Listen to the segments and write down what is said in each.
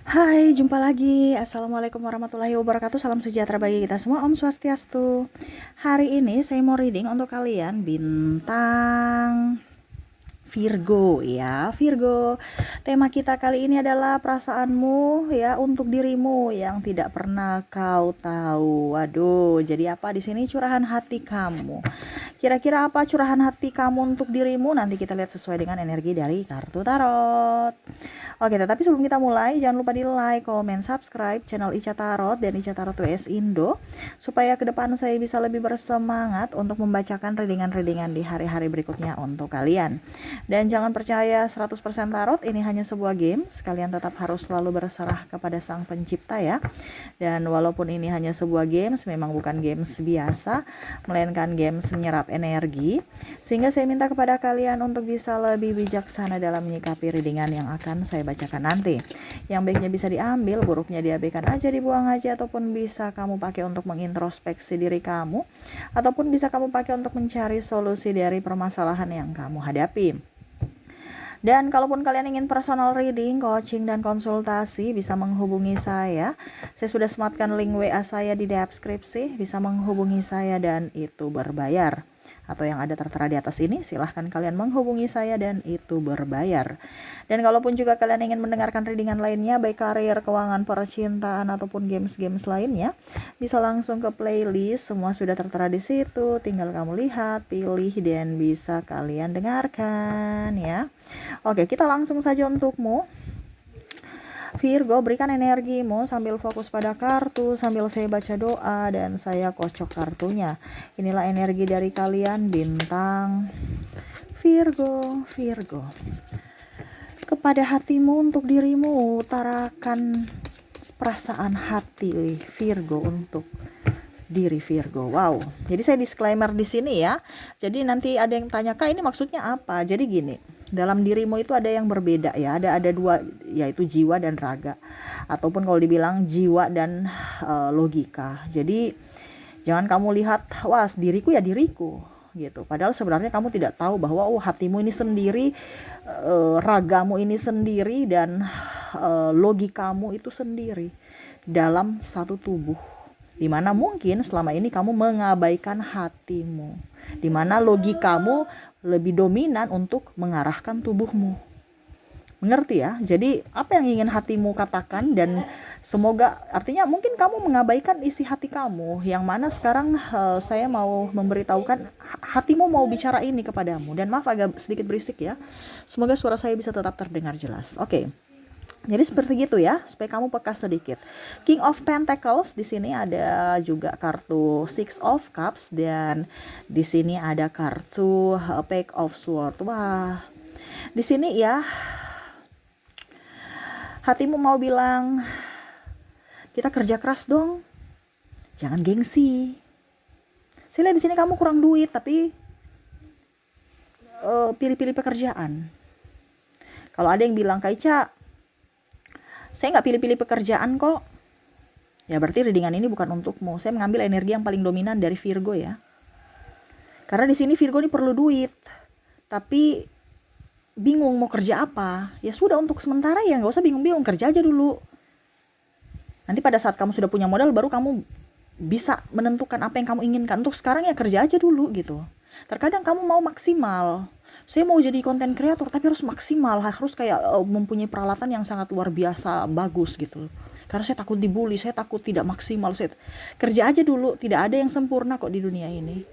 Hai, jumpa lagi. Assalamualaikum warahmatullahi wabarakatuh. Salam sejahtera bagi kita semua. Om Swastiastu. Hari ini saya mau reading untuk kalian bintang Virgo ya, Virgo. Tema kita kali ini adalah perasaanmu ya untuk dirimu yang tidak pernah kau tahu. Waduh, jadi apa di sini curahan hati kamu? Kira-kira apa curahan hati kamu untuk dirimu? Nanti kita lihat sesuai dengan energi dari kartu tarot. Oke, tetapi sebelum kita mulai, jangan lupa di like, comment, subscribe channel Ica Tarot dan Ica Tarot WS Indo, supaya ke depan saya bisa lebih bersemangat untuk membacakan readingan-readingan di hari-hari berikutnya untuk kalian. Dan jangan percaya 100% tarot, ini hanya sebuah game, kalian tetap harus selalu berserah kepada sang pencipta ya. Dan walaupun ini hanya sebuah games, memang bukan games biasa, melainkan games menyerap energi, sehingga saya minta kepada kalian untuk bisa lebih bijaksana dalam menyikapi readingan yang akan saya bacakan nanti. Yang baiknya bisa diambil, buruknya diabaikan aja, dibuang aja, ataupun bisa kamu pakai untuk mengintrospeksi diri kamu, ataupun bisa kamu pakai untuk mencari solusi dari permasalahan yang kamu hadapi. Dan kalaupun kalian ingin personal reading, coaching, dan konsultasi, bisa menghubungi saya. Saya sudah sematkan link WA saya di deskripsi, bisa menghubungi saya dan itu berbayar. Atau yang ada tertera di atas ini, silahkan kalian menghubungi saya dan itu berbayar. Dan kalaupun juga kalian ingin mendengarkan readingan lainnya, baik karir, keuangan, percintaan, ataupun games-games lainnya, bisa langsung ke playlist, semua sudah tertera di situ, tinggal kamu lihat, pilih, dan bisa kalian dengarkan ya. Oke, kita langsung saja untukmu. Virgo, berikan energimu sambil fokus pada kartu, sambil saya baca doa dan saya kocok kartunya. Inilah energi dari kalian bintang Virgo, Virgo. Kepada hatimu untuk dirimu, utarakan perasaan hati Virgo untuk diri Virgo. Wow. Jadi saya disclaimer di sini ya. Jadi nanti ada yang tanya, "Kak, ini maksudnya apa?" Jadi gini, dalam dirimu itu ada yang berbeda ya. Ada dua, yaitu jiwa dan raga. Ataupun kalau dibilang jiwa dan logika. Jadi jangan kamu lihat, wah, diriku ya diriku gitu. Padahal sebenarnya kamu tidak tahu bahwa hatimu ini sendiri, ragamu ini sendiri, dan logikamu itu sendiri dalam satu tubuh. Dimana mungkin selama ini kamu mengabaikan hatimu, dimana logikamu lebih dominan untuk mengarahkan tubuhmu. Mengerti ya? Jadi apa yang ingin hatimu katakan, dan semoga artinya mungkin kamu mengabaikan isi hati kamu, yang mana sekarang saya mau memberitahukan hatimu mau bicara ini kepadamu. Dan maaf agak sedikit berisik ya. Semoga suara saya bisa tetap terdengar jelas. Oke. Jadi seperti gitu ya, supaya kamu peka sedikit. King of Pentacles, di sini ada juga kartu Six of Cups, dan di sini ada kartu Page of Swords. Wah, di sini ya hatimu mau bilang, kita kerja keras dong, jangan gengsi. Saya lihat di sini kamu kurang duit, tapi pilih-pilih pekerjaan. Kalau ada yang bilang, "Kak Ica, saya nggak pilih-pilih pekerjaan kok," ya berarti readingan ini bukan untukmu. Saya mengambil energi yang paling dominan dari Virgo ya. Karena di sini Virgo ini perlu duit, tapi bingung mau kerja apa. Ya sudah, untuk sementara ya nggak usah bingung-bingung, kerja aja dulu. Nanti pada saat kamu sudah punya modal, baru kamu bisa menentukan apa yang kamu inginkan. Untuk sekarang ya kerja aja dulu gitu. Terkadang kamu mau maksimal. Saya mau jadi konten kreator, tapi harus maksimal, harus kayak mempunyai peralatan yang sangat luar biasa bagus gitu. Karena saya takut dibully, saya takut tidak maksimal. Saya kerja aja dulu, tidak ada yang sempurna kok di dunia ini.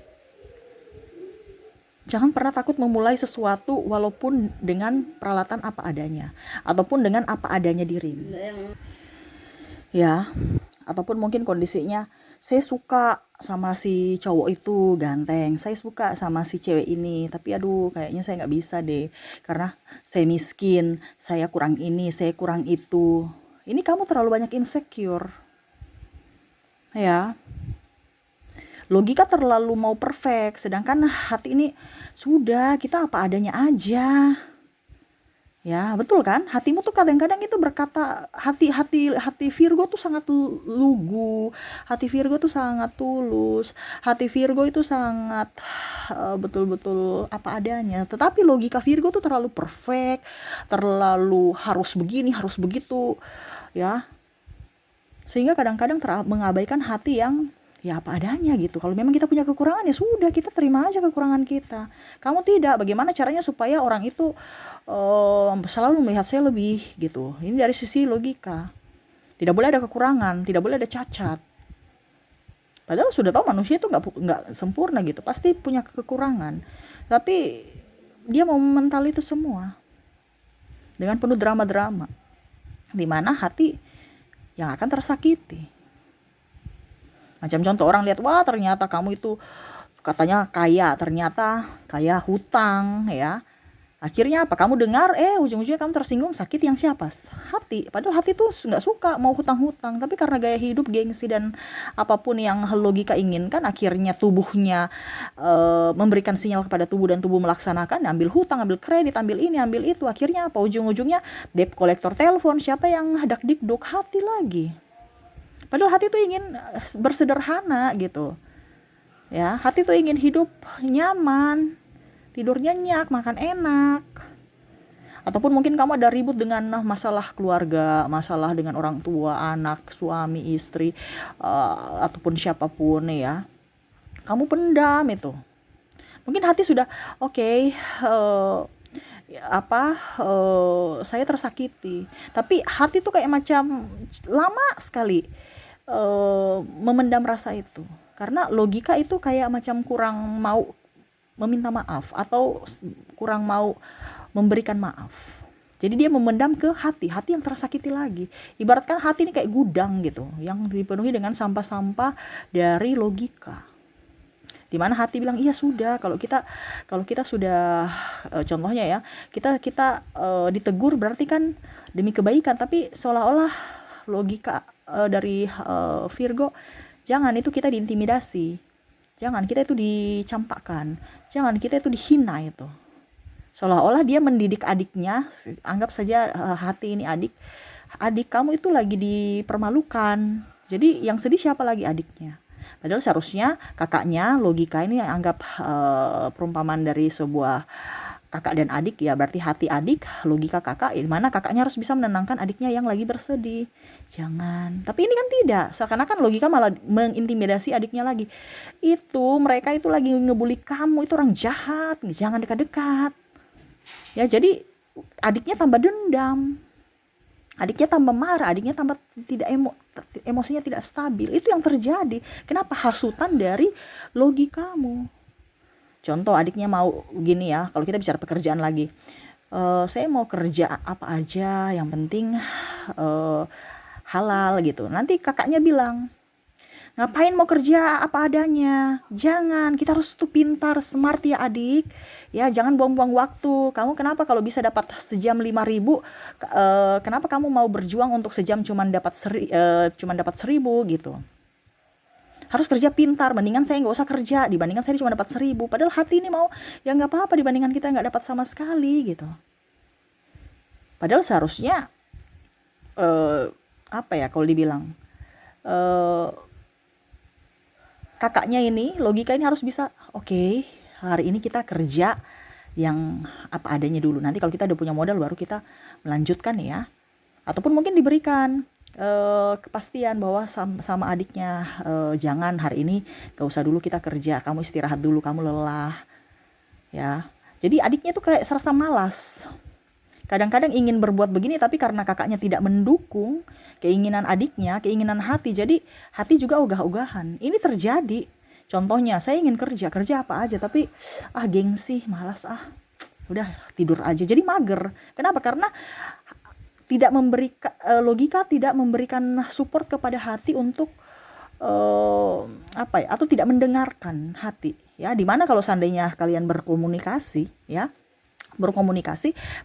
Jangan pernah takut memulai sesuatu walaupun dengan peralatan apa adanya, ataupun dengan apa adanya dirimu. Ya, ataupun mungkin kondisinya, saya suka sama si cowok itu ganteng, saya suka sama si cewek ini, tapi aduh kayaknya saya nggak bisa deh, karena saya miskin, saya kurang ini, saya kurang itu. Ini kamu terlalu banyak insecure. Ya, logika terlalu mau perfect, sedangkan hati ini sudah, kita apa adanya aja. Ya, betul kan? Hatimu tuh kadang-kadang itu berkata, hati Virgo tuh sangat lugu, hati Virgo tuh sangat tulus, hati Virgo itu sangat betul-betul apa adanya. Tetapi logika Virgo tuh terlalu perfect, terlalu harus begini, harus begitu, ya. Sehingga kadang-kadang mengabaikan hati yang ya apa adanya gitu. Kalau memang kita punya kekurangan ya sudah, kita terima aja kekurangan kita. Kamu tidak, bagaimana caranya supaya orang itu selalu melihat saya lebih gitu. Ini dari sisi logika. Tidak boleh ada kekurangan, tidak boleh ada cacat. Padahal sudah tahu manusia itu nggak sempurna gitu, pasti punya kekurangan. Tapi dia mau mental itu semua dengan penuh drama-drama, di mana hati yang akan tersakiti. Macam contoh, orang lihat, wah ternyata kamu itu katanya kaya, ternyata kaya hutang ya. Akhirnya apa? Kamu dengar, ujung-ujungnya kamu tersinggung, sakit yang siapa? Hati. Padahal hati tuh nggak suka mau hutang-hutang, tapi karena gaya hidup, gengsi dan apapun yang logika inginkan, akhirnya tubuhnya memberikan sinyal kepada tubuh dan tubuh melaksanakan, ambil hutang, ambil kredit, ambil ini, ambil itu. Akhirnya apa? Ujung-ujungnya debt collector telepon, siapa yang dak-dikduk? Hati lagi. Padahal hati tuh ingin bersederhana gitu. Ya, hati tuh ingin hidup nyaman, tidur nyenyak, makan enak. Ataupun mungkin kamu ada ribut dengan masalah keluarga, masalah dengan orang tua, anak, suami, istri, ataupun siapapun ya. Kamu pendam itu. Mungkin hati sudah oke, saya tersakiti. Tapi hati tuh kayak macam lama sekali memendam rasa itu. Karena logika itu kayak macam kurang mau meminta maaf atau kurang mau memberikan maaf. Jadi dia memendam ke hati yang tersakiti lagi. Ibaratkan hati ini kayak gudang gitu, yang dipenuhi dengan sampah-sampah dari logika. Dimana hati bilang iya sudah, kalau kita sudah contohnya ya, kita ditegur berarti kan demi kebaikan, tapi seolah-olah logika dari Virgo, jangan, itu kita diintimidasi, jangan kita itu dicampakkan, jangan kita itu dihina itu. Seolah-olah dia mendidik adiknya, anggap saja hati ini adik kamu itu lagi dipermalukan. Jadi yang sedih siapa lagi? Adiknya. Padahal seharusnya kakaknya, logika ini anggap perumpamaan dari sebuah kakak dan adik ya, berarti hati adik, logika kakak, di mana kakaknya harus bisa menenangkan adiknya yang lagi bersedih. Jangan. Tapi ini kan tidak, seakan-akan logika malah mengintimidasi adiknya lagi. Itu mereka itu lagi ngebully kamu, itu orang jahat, jangan dekat-dekat. Ya, jadi adiknya tambah dendam, adiknya tambah marah, adiknya tambah tidak emosinya tidak stabil. Itu yang terjadi. Kenapa? Hasutan dari logikamu. Contoh, adiknya mau gini ya, kalau kita bicara pekerjaan lagi, saya mau kerja apa aja, yang penting halal gitu. Nanti kakaknya bilang, ngapain mau kerja apa adanya? Jangan, kita harus tuh pintar, smart ya adik. Ya, jangan buang-buang waktu. Kamu kenapa kalau bisa dapat sejam 5.000, kenapa kamu mau berjuang untuk sejam cuman dapat 1.000 gitu? Harus kerja pintar, mendingan saya nggak usah kerja dibandingkan saya cuma dapat 1.000. Padahal hati ini mau, ya nggak apa-apa dibandingkan kita nggak dapat sama sekali gitu. Padahal seharusnya kalau dibilang kakaknya ini, logika ini harus bisa, oke, hari ini kita kerja yang apa adanya dulu. Nanti kalau kita udah punya modal baru kita melanjutkan ya. Ataupun mungkin diberikan kepastian bahwa sama adiknya, jangan hari ini, gak usah dulu kita kerja, kamu istirahat dulu, kamu lelah ya. Jadi adiknya tuh kayak serasa malas. Kadang-kadang ingin berbuat begini, tapi karena kakaknya tidak mendukung keinginan adiknya, keinginan hati, jadi hati juga ogah-ogahan. Ini terjadi. Contohnya, saya ingin kerja apa aja, tapi gengsi, malas, udah tidur aja. Jadi mager. Kenapa? Karena tidak memberikan logika, tidak memberikan support kepada hati untuk atau tidak mendengarkan hati. Ya, dimana kalau seandainya kalian berkomunikasi,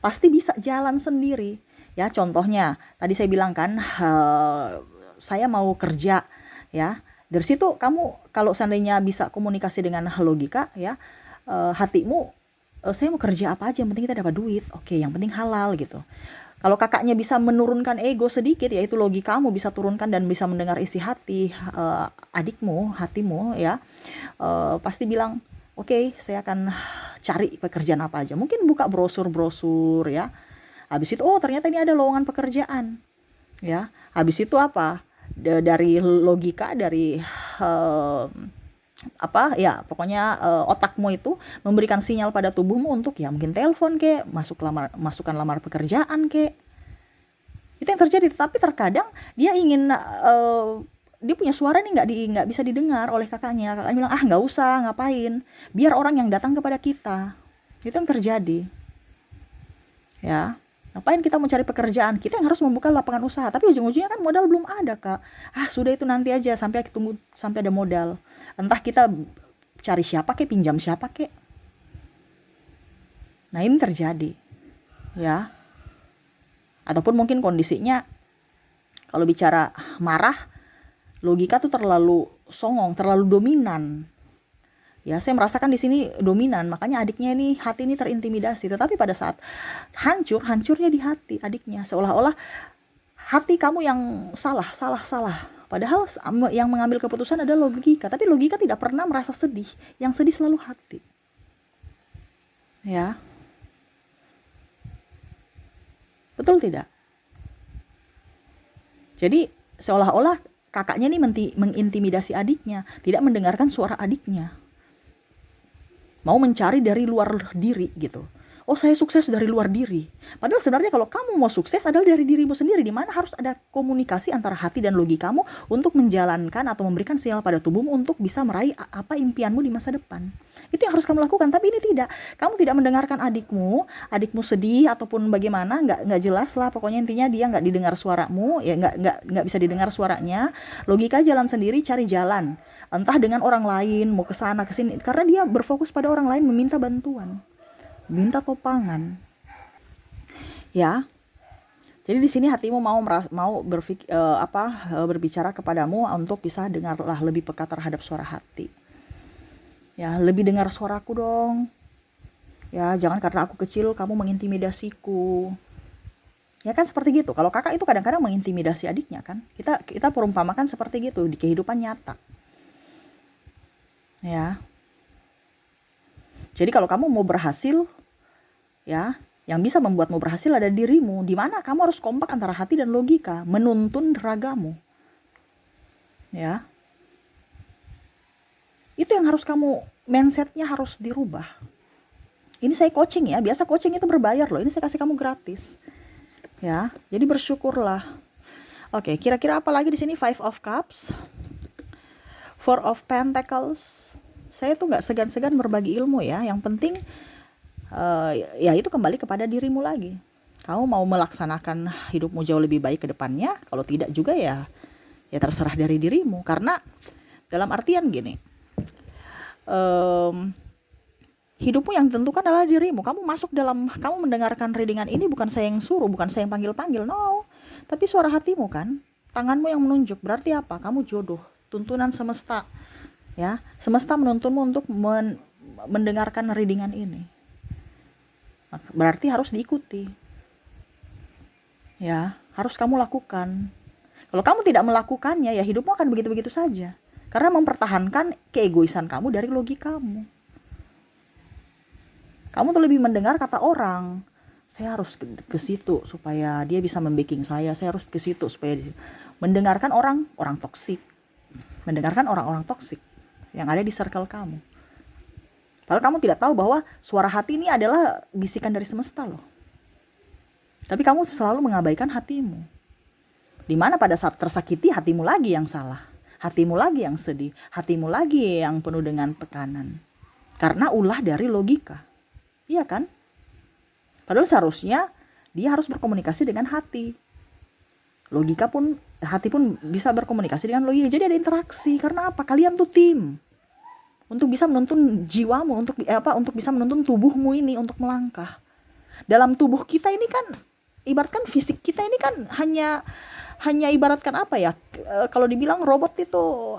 pasti bisa jalan sendiri ya. Contohnya tadi saya bilang kan, saya mau kerja ya, dari situ kamu kalau seandainya bisa komunikasi dengan logika ya, hatimu saya mau kerja apa aja yang penting kita dapat duit, oke, yang penting halal gitu. Kalau kakaknya bisa menurunkan ego sedikit, yaitu logikamu bisa turunkan dan bisa mendengar isi hati adikmu, hatimu ya, pasti bilang, oke, saya akan cari pekerjaan apa aja. Mungkin buka brosur-brosur ya. Habis itu, oh ternyata ini ada lowongan pekerjaan ya. Habis itu apa? Dari logika, dari eh, apa ya, pokoknya otakmu itu memberikan sinyal pada tubuhmu untuk ya mungkin telepon kek, masukkan lamar pekerjaan kek. Itu yang terjadi. Tapi terkadang dia ingin dia punya suara nih nggak bisa didengar oleh kakaknya bilang, ah nggak usah, ngapain, biar orang yang datang kepada kita. Itu yang terjadi ya. Ngapain kita mencari pekerjaan, kita yang harus membuka lapangan usaha, tapi ujung-ujungnya kan modal belum ada kak. Ah sudah, itu nanti aja, sampai tunggu sampai ada modal, entah kita cari siapa kek, pinjam siapa kek. Nah ini terjadi ya. Ataupun mungkin kondisinya, kalau bicara marah, logika tuh terlalu songong, terlalu dominan. Ya, saya merasakan di sini dominan, makanya adiknya ini, hati ini terintimidasi. Tetapi pada saat hancurnya di hati adiknya, seolah-olah hati kamu yang salah. Padahal yang mengambil keputusan adalah logika, tapi logika tidak pernah merasa sedih. Yang sedih selalu hati. Ya, betul tidak? Jadi seolah-olah kakaknya ini mengintimidasi adiknya, tidak mendengarkan suara adiknya. Mau mencari dari luar diri gitu. Oh saya sukses dari luar diri. Padahal sebenarnya kalau kamu mau sukses adalah dari dirimu sendiri, di mana harus ada komunikasi antara hati dan logikamu untuk menjalankan atau memberikan sinyal pada tubuhmu untuk bisa meraih apa impianmu di masa depan. Itu yang harus kamu lakukan. Tapi ini tidak. Kamu tidak mendengarkan adikmu sedih ataupun bagaimana, nggak jelas lah. Pokoknya intinya dia nggak didengar suaramu, ya nggak bisa didengar suaranya. Logika jalan sendiri, cari jalan. Entah dengan orang lain, mau ke sana ke sini, karena dia berfokus pada orang lain, meminta bantuan, minta topangan. Ya. Jadi di sini hatimu mau berbicara kepadamu untuk bisa dengarlah lebih peka terhadap suara hati. Ya, lebih dengar suaraku dong. Ya, jangan karena aku kecil kamu mengintimidasiku. Ya kan seperti gitu. Kalau kakak itu kadang-kadang mengintimidasi adiknya kan. Kita perumpamakan seperti gitu di kehidupan nyata. Ya. Jadi kalau kamu mau berhasil, ya, yang bisa membuatmu berhasil ada dirimu, di mana kamu harus kompak antara hati dan logika, menuntun ragamu. Ya. Itu yang harus kamu, mindsetnya harus dirubah. Ini saya coaching ya, biasa coaching itu berbayar loh, ini saya kasih kamu gratis. Ya, jadi bersyukurlah. Oke, kira-kira apa lagi di sini? Five of Cups, Four of Pentacles. Saya tuh nggak segan-segan berbagi ilmu ya. Yang penting ya itu kembali kepada dirimu lagi. Kamu mau melaksanakan hidupmu jauh lebih baik ke depannya. Kalau tidak juga ya terserah dari dirimu. Karena dalam artian gini, hidupmu yang ditentukan adalah dirimu. Kamu mendengarkan readingan ini bukan saya yang suruh, bukan saya yang panggil-panggil, no. Tapi suara hatimu kan, tanganmu yang menunjuk. Berarti apa? Kamu jodoh, tuntunan semesta. Ya, semesta menuntunmu untuk mendengarkan readingan ini. Berarti harus diikuti. Ya, harus kamu lakukan. Kalau kamu tidak melakukannya, ya hidupmu akan begitu-begitu saja. Karena mempertahankan keegoisan kamu dari logikamu. Kamu tuh lebih mendengar kata orang. Saya harus ke situ supaya dia bisa membacking saya. Saya harus ke situ supaya mendengarkan orang toksik. Mendengarkan orang-orang toksik yang ada di circle kamu. Padahal kamu tidak tahu bahwa suara hati ini adalah bisikan dari semesta loh. Tapi kamu selalu mengabaikan hatimu. Dimana pada saat tersakiti, hatimu lagi yang salah. Hatimu lagi yang sedih. Hatimu lagi yang penuh dengan tekanan. Karena ulah dari logika. Iya kan? Padahal seharusnya dia harus berkomunikasi dengan hati. Hati pun bisa berkomunikasi dengan logika. Jadi ada interaksi. Karena apa? Kalian tuh tim. Untuk bisa menuntun jiwamu, untuk bisa menuntun tubuhmu ini untuk melangkah. Dalam tubuh kita ini kan, ibaratkan fisik kita ini kan hanya hanya ibaratkan apa ya, kalau dibilang robot itu,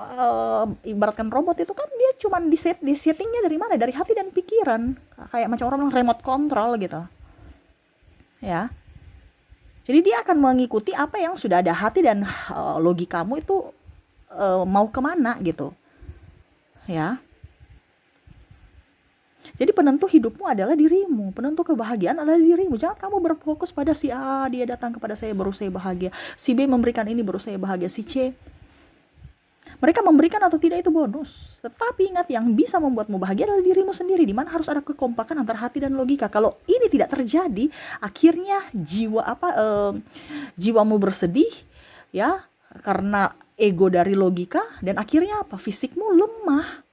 ibaratkan robot itu kan dia cuman di settingnya dari mana, dari hati dan pikiran, kayak macam orang bilang remote control gitu ya. Jadi dia akan mengikuti apa yang sudah ada hati dan logikamu itu mau kemana gitu ya. Jadi penentu hidupmu adalah dirimu, penentu kebahagiaan adalah dirimu. Jangan kamu berfokus pada si A, dia datang kepada saya baru saya bahagia, si B memberikan ini baru saya bahagia, si C mereka memberikan atau tidak itu bonus. Tetapi ingat, yang bisa membuatmu bahagia adalah dirimu sendiri, di mana harus ada kekompakan antara hati dan logika. Kalau ini tidak terjadi, akhirnya jiwamu bersedih ya, karena ego dari logika, dan akhirnya apa? Fisikmu lemah.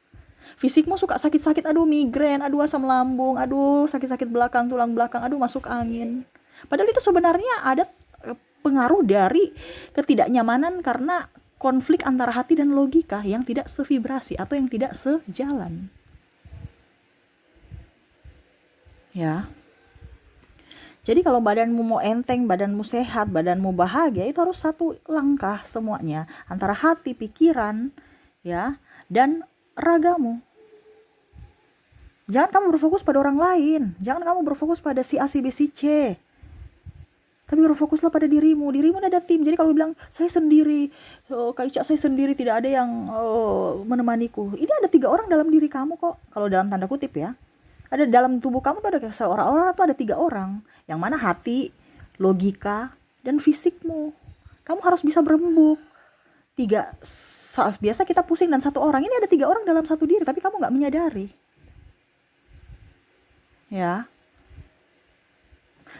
Fisikmu suka sakit-sakit, aduh migrain, aduh asam lambung, aduh sakit-sakit belakang, tulang belakang, aduh masuk angin. Padahal itu sebenarnya ada pengaruh dari ketidaknyamanan karena konflik antara hati dan logika yang tidak sevibrasi atau yang tidak sejalan. Ya. Jadi kalau badanmu mau enteng, badanmu sehat, badanmu bahagia, itu harus satu langkah semuanya antara hati, pikiran, ya, dan ragamu. Jangan kamu berfokus pada orang lain, jangan kamu berfokus pada si A, si B, si C. Tapi berfokuslah pada dirimu. Dirimu ada tim. Jadi kalau bilang saya sendiri, Kak Ica saya sendiri, tidak ada yang menemaniku. Ini ada 3 orang dalam diri kamu kok. Kalau dalam tanda kutip ya. Ada dalam tubuh kamu tuh ada seorang tuh ada 3 orang. Yang mana hati, logika, dan fisikmu. Kamu harus bisa berembuk. Biasa kita pusing dan 1 orang. Ini ada 3 orang dalam satu diri, tapi kamu nggak menyadari. Ya.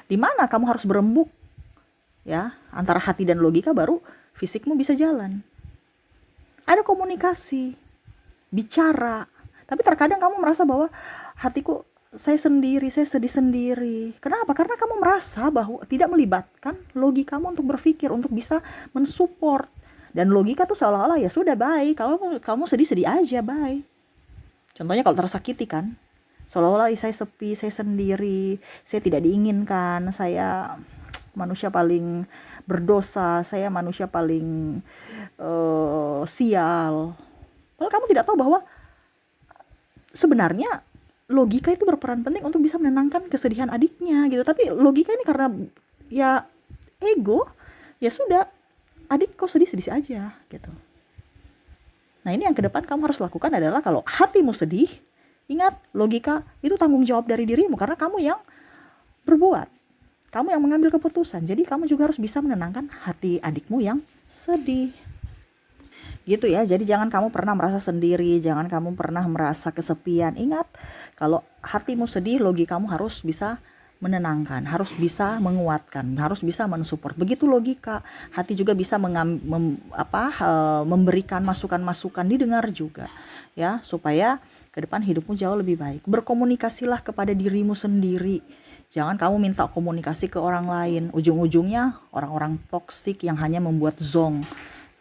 Di mana kamu harus berembuk? Ya, antara hati dan logika baru fisikmu bisa jalan. Ada komunikasi, bicara. Tapi terkadang kamu merasa bahwa hatiku, saya sendiri, saya sedih sendiri. Kenapa? Karena kamu merasa bahwa tidak melibatkan logikamu untuk berpikir, untuk bisa mensupport. Dan logika tuh seolah-olah ya sudah baik, kamu sedih-sedih aja, baik. Contohnya kalau tersakiti kan, seolah-olah saya sepi, saya sendiri, saya tidak diinginkan, saya manusia paling berdosa, saya manusia paling sial. Padahal kamu tidak tahu bahwa sebenarnya logika itu berperan penting untuk bisa menenangkan kesedihan adiknya gitu. Tapi logika ini karena ya ego, ya sudah, adik kau sedih-sedih aja gitu. Nah ini yang ke depan kamu harus lakukan adalah, kalau hatimu sedih, ingat logika itu tanggung jawab dari dirimu, karena kamu yang berbuat, kamu yang mengambil keputusan. Jadi kamu juga harus bisa menenangkan hati adikmu yang sedih. Gitu ya. Jadi jangan kamu pernah merasa sendiri, jangan kamu pernah merasa kesepian. Ingat, kalau hatimu sedih, logikamu harus bisa menenangkan, harus bisa menguatkan, harus bisa mensupport. Begitu logika, hati juga bisa memberikan masukan-masukan, didengar juga ya, supaya ke depan hidupmu jauh lebih baik. Berkomunikasilah kepada dirimu sendiri. Jangan kamu minta komunikasi ke orang lain. Ujung-ujungnya orang-orang toksik yang hanya membuat zonk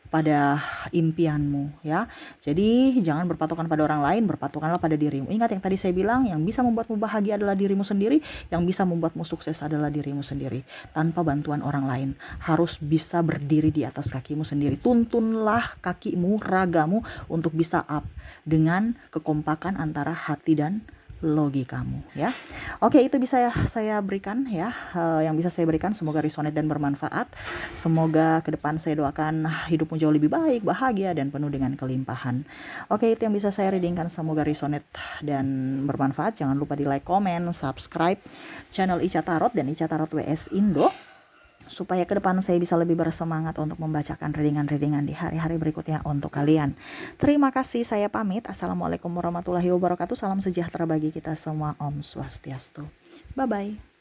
pada impianmu ya. Jadi jangan berpatokan pada orang lain, berpatokanlah pada dirimu. Ingat yang tadi saya bilang, yang bisa membuatmu bahagia adalah dirimu sendiri, yang bisa membuatmu sukses adalah dirimu sendiri, tanpa bantuan orang lain. Harus bisa berdiri di atas kakimu sendiri. Tuntunlah kakimu, ragamu untuk bisa up dengan kekompakan antara hati dan logikamu ya. Oke, itu bisa saya berikan ya, yang bisa saya berikan. Semoga resonate dan bermanfaat. Semoga ke depan saya doakan hidupmu jauh lebih baik, bahagia, dan penuh dengan kelimpahan. Oke, itu yang bisa saya readingkan. Semoga resonate dan bermanfaat. Jangan lupa di like, komen, subscribe channel Ica Tarot dan Ica Tarot WS Indo, supaya ke depan saya bisa lebih bersemangat untuk membacakan readingan-readingan di hari-hari berikutnya untuk kalian. Terima kasih, saya pamit. Assalamualaikum warahmatullahi wabarakatuh. Salam sejahtera bagi kita semua. Om Swastiastu. Bye-bye.